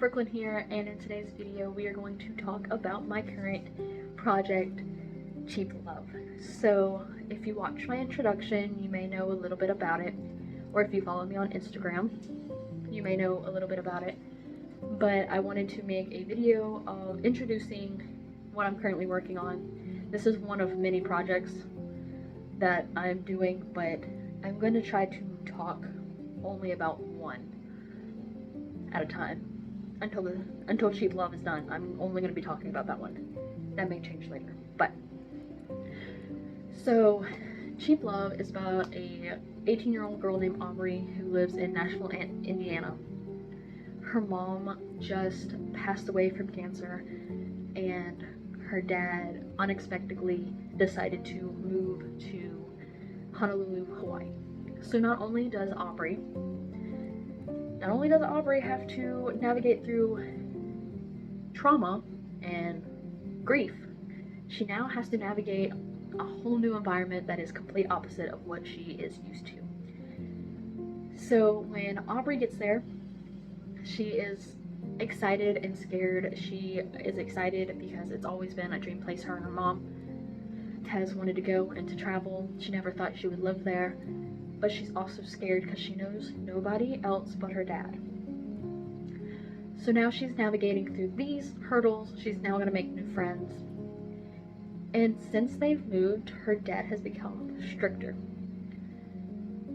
Brooklyn here, and in today's video we are going to talk about my current project, Cheap Love. So if you watched my introduction, you may know a little bit about it, or if you follow me on Instagram, you may know a little bit about it. But I wanted to make a video of introducing what I'm currently working on. This is one of many projects that I'm doing, but I'm going to try to talk only about one at a time until Cheap Love is done. I'm only going to be talking about that one. That may change later. But so Cheap Love is about a 18-year-old girl named Aubrey who lives in Nashville, Indiana. Her mom just passed away from cancer, and her dad unexpectedly decided to move to Honolulu, Hawaii. So not only does Aubrey have to navigate through trauma and grief, she now has to navigate a whole new environment that is complete opposite of what she is used to. So when Aubrey gets there, she is excited and scared. She is excited because it's always been a dream place her and her mom has wanted to go and to travel. She never thought she would live there, but she's also scared because she knows nobody else but her dad. So now she's navigating through these hurdles. She's now going to make new friends. And since they've moved, her dad has become stricter.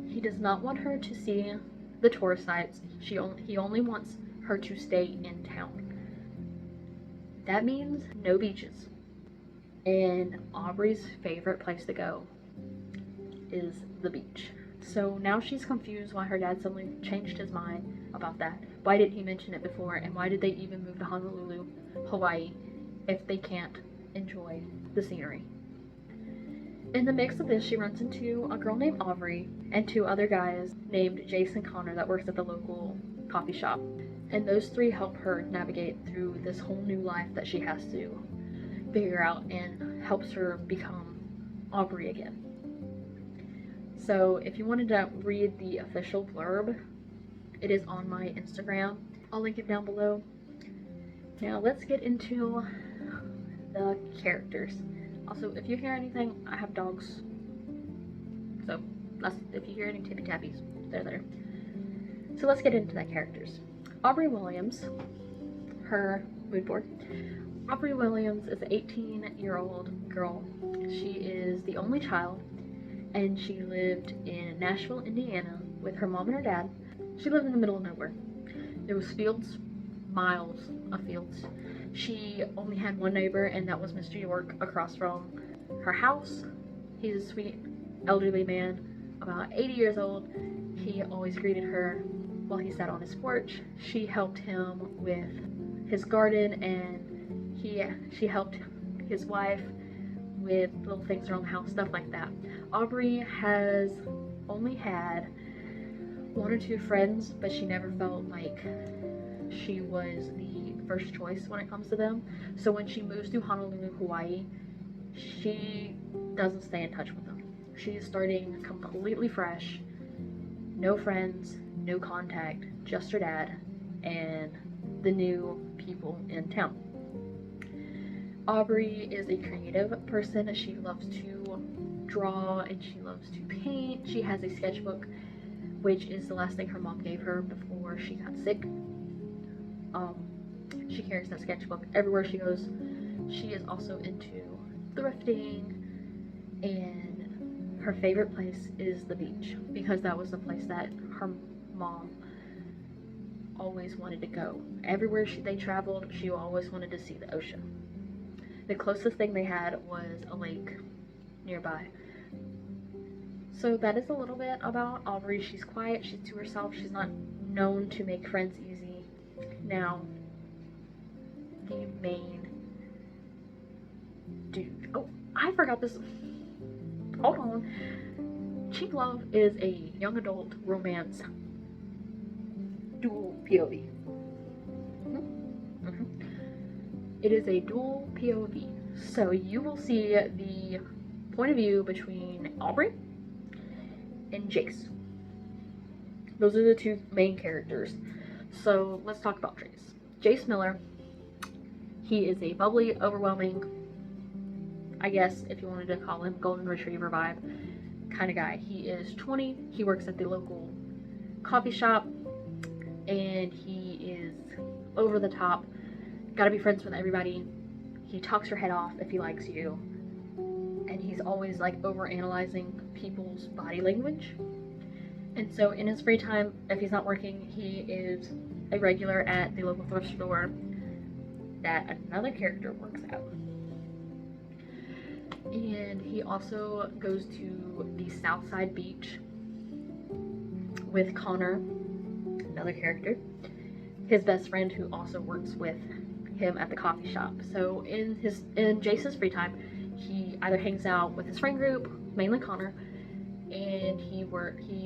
He does not want her to see the tourist sites. He only wants her to stay in town. That means no beaches. And Aubrey's favorite place to go is the beach. So now she's confused why her dad suddenly changed his mind about that. Why didn't he mention it before? And why did they even move to Honolulu, Hawaii, if they can't enjoy the scenery? In the mix of this, she runs into a girl named Aubrey and two other guys named Jason Connor that works at the local coffee shop. And those three help her navigate through this whole new life that she has to figure out, and helps her become Aubrey again. So if you wanted to read the official blurb, it is on my Instagram. I'll link it down below. Now let's get into the characters. Also, if you hear anything, I have dogs. So if you hear any tippy tappies, they're there. So let's get into the characters. Aubrey Williams, her mood board. Aubrey Williams is an 18-year-old girl. She is the only child, and she lived in Nashville, Indiana with her mom and her dad. She lived in the middle of nowhere. There was fields, miles of fields. She only had one neighbor, and that was Mr. York across from her house. He's a sweet elderly man, about 80 years old. He always greeted her while he sat on his porch. She helped him with his garden, and she helped his wife with little things around the house, stuff like that. Aubrey has only had one or two friends, but she never felt like she was the first choice when it comes to them. So when she moves to Honolulu, Hawaii, she doesn't stay in touch with them. She's starting completely fresh. No friends, no contact, just her dad and the new people in town. Aubrey is a creative person. She loves to draw and she loves to paint. She has a sketchbook, which is the last thing her mom gave her before she got sick. She carries that sketchbook everywhere she goes. She is also into thrifting, and her favorite place is the beach because that was the place that her mom always wanted to go. Everywhere they traveled, she always wanted to see the ocean. The closest thing they had was a lake nearby. So that is a little bit about Aubrey. She's quiet, she's to herself, she's not known to make friends easy. Now, the main dude. Oh, I forgot this. Hold on. Cheap Love is a young adult romance dual POV. It is a dual POV. So you will see the point of view between Aubrey and Jace. Those are the two main characters. So let's talk about Jace. Jace Miller, he is a bubbly, overwhelming, I guess if you wanted to call him golden retriever vibe kind of guy. He is 20, he works at the local coffee shop, and he is over the top, gotta be friends with everybody. He talks your head off if he likes you, and he's always like over analyzing people's body language. And so in his free time, if he's not working, he is a regular at the local thrift store that another character works at. And he also goes to the Southside Beach with Connor, another character, his best friend who also works with him at the coffee shop. So in Jace's free time, he either hangs out with his friend group, mainly Connor, and he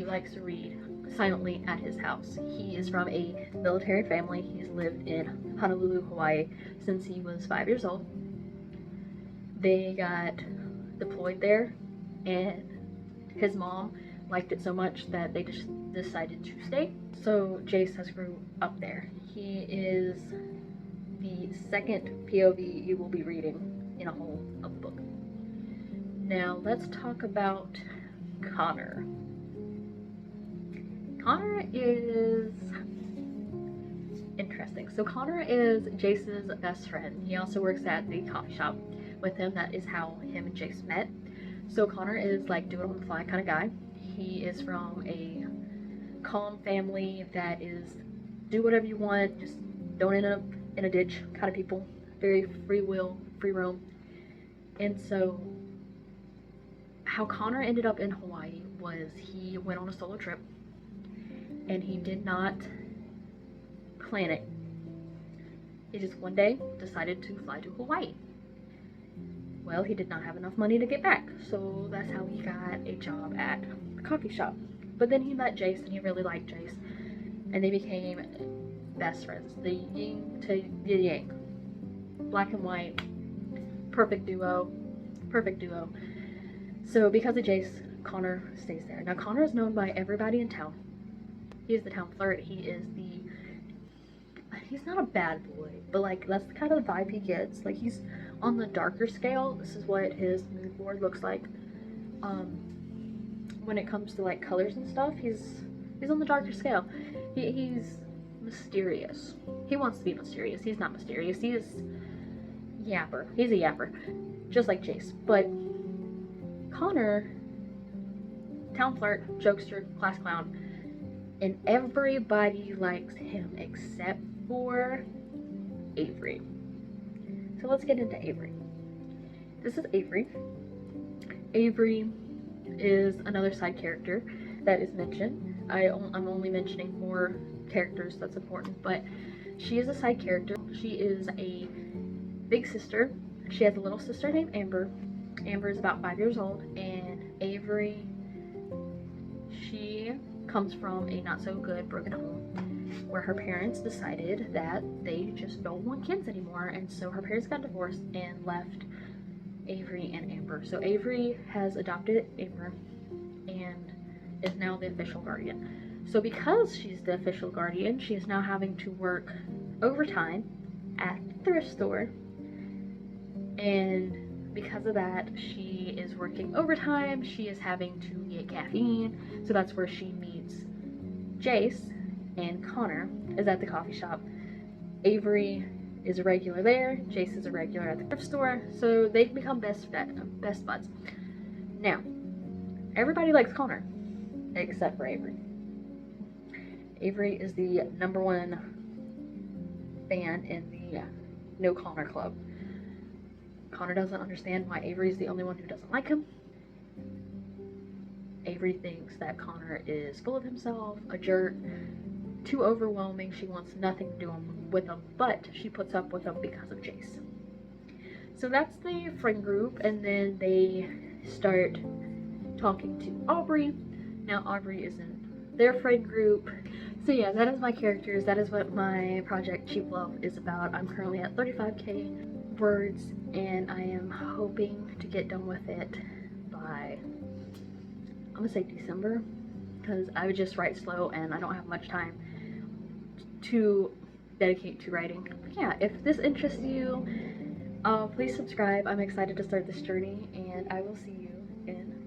likes to read silently at his house. He is from a military family. He's lived in Honolulu, Hawaii since he was 5 years old. They got deployed there, and his mom liked it so much that they just decided to stay. So Jace has grew up there. He is the second POV you will be reading in a whole book. Now let's talk about Connor. Connor is interesting. So Connor is Jace's best friend. He also works at the coffee shop with him. That is how him and Jace met. So Connor is like do it on the fly kind of guy. He is from a calm family that is do whatever you want, just don't end up in a ditch kind of people. Very free will, free roam. And so how Connor ended up in Hawaii was he went on a solo trip, and he did not plan it. He just one day decided to fly to Hawaii. Well, he did not have enough money to get back, so that's how he got a job at a coffee shop. But then he met Jace, and he really liked Jace, and they became best friends. The yin to the yang. Black and white. Perfect duo. Perfect duo. So because of Jace, Connor stays there. Now Connor is known by everybody in town. He is the town flirt. He's not a bad boy, but like that's the kind of vibe he gets. Like he's on the darker scale. This is what his mood board looks like. When it comes to like colors and stuff, he's on the darker scale. He's mysterious. He wants to be mysterious. He's not mysterious. He is yapper. He's a yapper, just like Jace. But Connor, town flirt, jokester, class clown, and everybody likes him except for Avery. So let's get into Avery. This is Avery. Avery is another side character that is mentioned. I'm only mentioning 4 characters that's important, but she is a side character. She is a big sister. She has a little sister named Amber. Amber is about 5 years old, and Avery, she comes from a not so good broken home where her parents decided that they just don't want kids anymore, and so her parents got divorced and left Avery and Amber. So Avery has adopted Amber and is now the official guardian. So because she's the official guardian, she is now having to work overtime at the thrift store, and because of that, she is working overtime. She is having to get caffeine, so that's where she meets Jace, and Connor is at the coffee shop. Avery is a regular there. Jace is a regular at the thrift store, so they become best buds. Now, everybody likes Connor except for Avery. Avery is the #1 fan in the No Connor Club. Connor doesn't understand why Avery is the only one who doesn't like him. Avery thinks that Connor is full of himself, a jerk, too overwhelming. She wants nothing to do with him, but she puts up with him because of Jace. So that's the friend group, and then they start talking to Aubrey. Now Aubrey is in their friend group. So yeah, that is my characters. That is what my project Cheap Love is about. I'm currently at 35k words, and I am hoping to get done with it by, I'm gonna say December, because I would just write slow and I don't have much time to dedicate to writing. But yeah, if this interests you, please subscribe. I'm excited to start this journey, and I will see you in